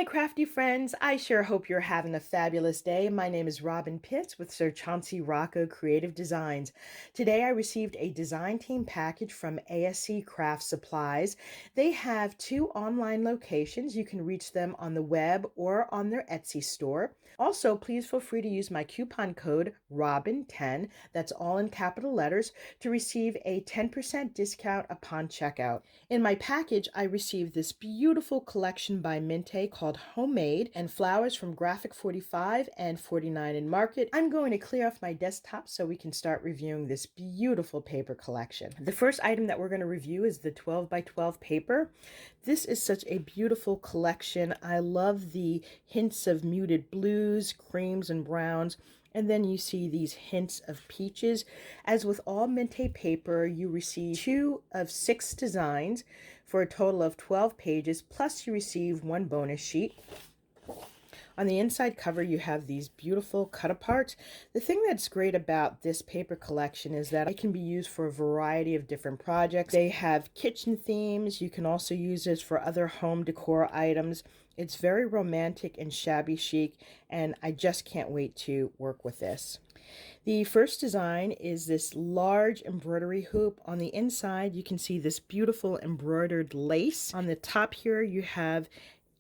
crafty friends. I sure hope you're having a fabulous day. My name is Robyn Pitts with Sir Chauncey Rocco Creative Designs. Today I received a design team package from ASC Craft Supplies. They have two online locations. You can reach them on the web or on their Etsy store. Also, please feel free to use my coupon code ROBYN10, that's all in capital letters, to receive a 10% discount upon checkout. In my package, I received this beautiful collection by Mintay called Homemade and flowers from Graphic 45 and 49 in Market. I'm going to clear off my desktop so we can start reviewing this beautiful paper collection. The first item that we're going to review is the 12 by 12 paper. This is such a beautiful collection. I love the hints of muted blues, creams, and browns. And then you see these hints of peaches. As with all Mintay paper, you receive 2 of 6 designs for a total of 12 pages, plus you receive 1 bonus sheet. On the inside cover, you have these beautiful cut-aparts. The thing that's great about this paper collection is that it can be used for a variety of different projects. They have kitchen themes. You can also use this for other home decor items. It's very romantic and shabby chic, and I just can't wait to work with this. The first design is this large embroidery hoop. On the inside, you can see this beautiful embroidered lace. On the top here, you have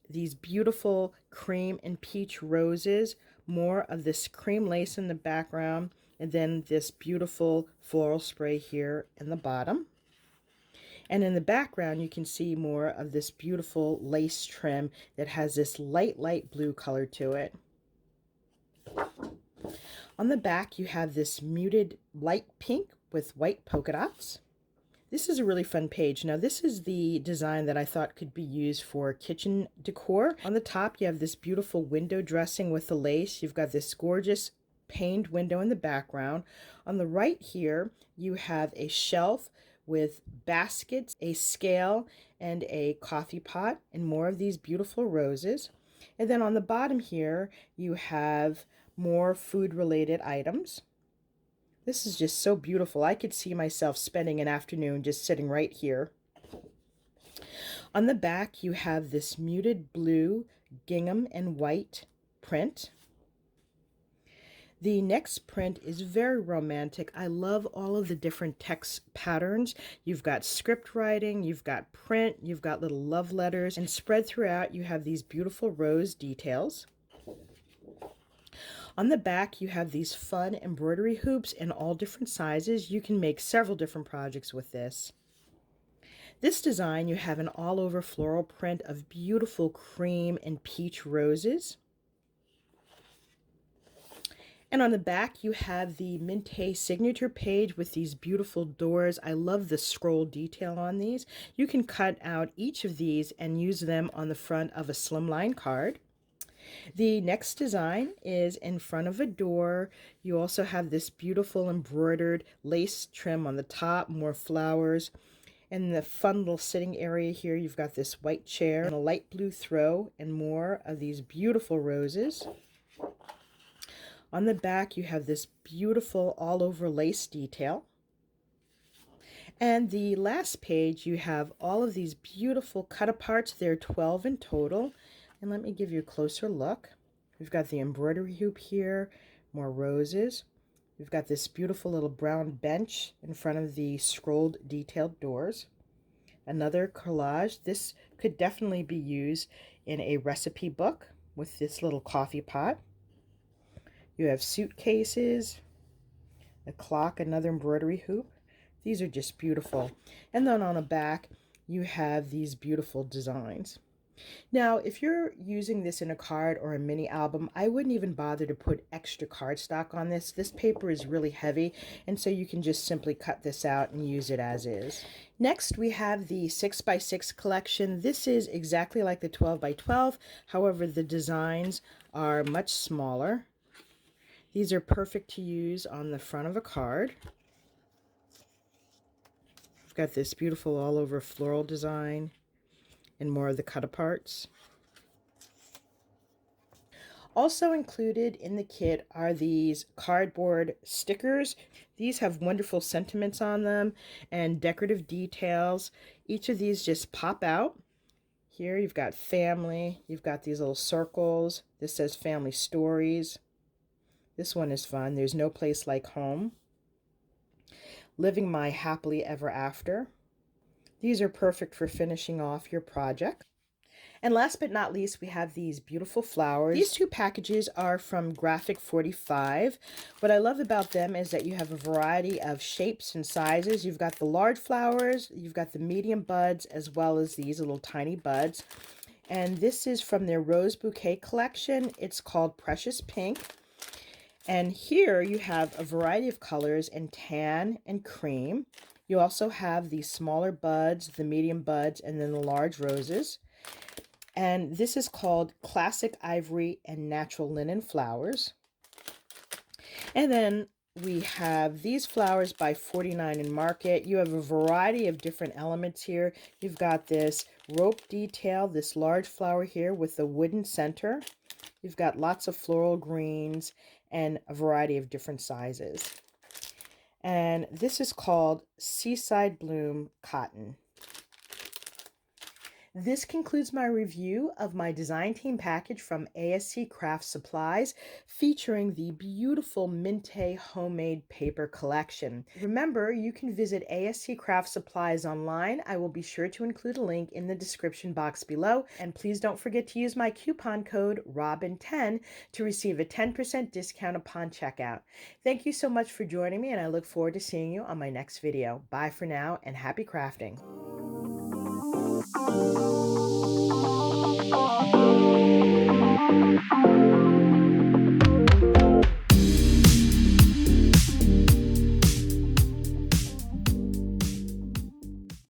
these beautiful cream and peach roses, more of this cream lace in the background, and then this beautiful floral spray here in the bottom. And in the background, you can see more of this beautiful lace trim that has this light blue color to it. On the back, you have this muted light pink with white polka dots. This is a really fun page. Now, this is the design that I thought could be used for kitchen decor. On the top, you have this beautiful window dressing with the lace. You've got this gorgeous paned window in the background. On the right here, you have a shelf with baskets, a scale, and a coffee pot, and more of these beautiful roses. And then on the bottom here, you have more food-related items. This is just so beautiful. I could see myself spending an afternoon just sitting right here. On the back, you have this muted blue, gingham, and white print. The next print is very romantic. I love all of the different text patterns. You've got script writing, you've got print, you've got little love letters, and spread throughout you have these beautiful rose details. On the back, you have these fun embroidery hoops in all different sizes. You can make several different projects with this. This design, you have an all-over floral print of beautiful cream and peach roses. And on the back, you have the Mintay signature page with these beautiful doors. I love the scroll detail on these. You can cut out each of these and use them on the front of a slimline card. The next design is in front of a door. You also have this beautiful embroidered lace trim on the top, more flowers. In the fun little sitting area here, you've got this white chair and a light blue throw and more of these beautiful roses. On the back, you have this beautiful all-over lace detail. And the last page, you have all of these beautiful cut-aparts. There are 12 in total. And let me give you a closer look. We've got the embroidery hoop here, more roses. We've got this beautiful little brown bench in front of the scrolled detailed doors. Another collage. This could definitely be used in a recipe book with this little coffee pot. You have suitcases, a clock, another embroidery hoop. These are just beautiful. And then on the back, you have these beautiful designs. Now, if you're using this in a card or a mini album, I wouldn't even bother to put extra cardstock on this. This paper is really heavy, and so you can just simply cut this out and use it as is. Next, we have the 6 by 6 collection. This is exactly like the 12 by 12. However, the designs are much smaller. These are perfect to use on the front of a card. We've got this beautiful all-over floral design and more of the cut-aparts. Also included in the kit are these cardboard stickers. These have wonderful sentiments on them and decorative details. Each of these just pop out. Here you've got family, you've got these little circles. This says family stories. This one is fun. There's no place like home. Living my happily ever after. These are perfect for finishing off your project. And last but not least, we have these beautiful flowers. These two packages are from Graphic 45. What I love about them is that you have a variety of shapes and sizes. You've got the large flowers, you've got the medium buds, as well as these little tiny buds. And this is from their Rose Bouquet collection. It's called Precious Pink. And here you have a variety of colors in tan and cream. You also have the smaller buds, the medium buds, and then the large roses. And this is called Classic Ivory and Natural Linen Flowers. And then we have these flowers by 49 in Market. You have a variety of different elements here. You've got this rope detail, this large flower here with a wooden center. You've got lots of floral greens and a variety of different sizes. And this is called Seaside Bloom Cotton. This concludes my review of my design team package from ASC Craft Supplies featuring the beautiful Mintay homemade paper collection. Remember, you can visit ASC Craft Supplies online. I will be sure to include a link in the description box below. And please don't forget to use my coupon code ROBYN10 to receive a 10% discount upon checkout. Thank you so much for joining me, and I look forward to seeing you on my next video. Bye for now, and happy crafting.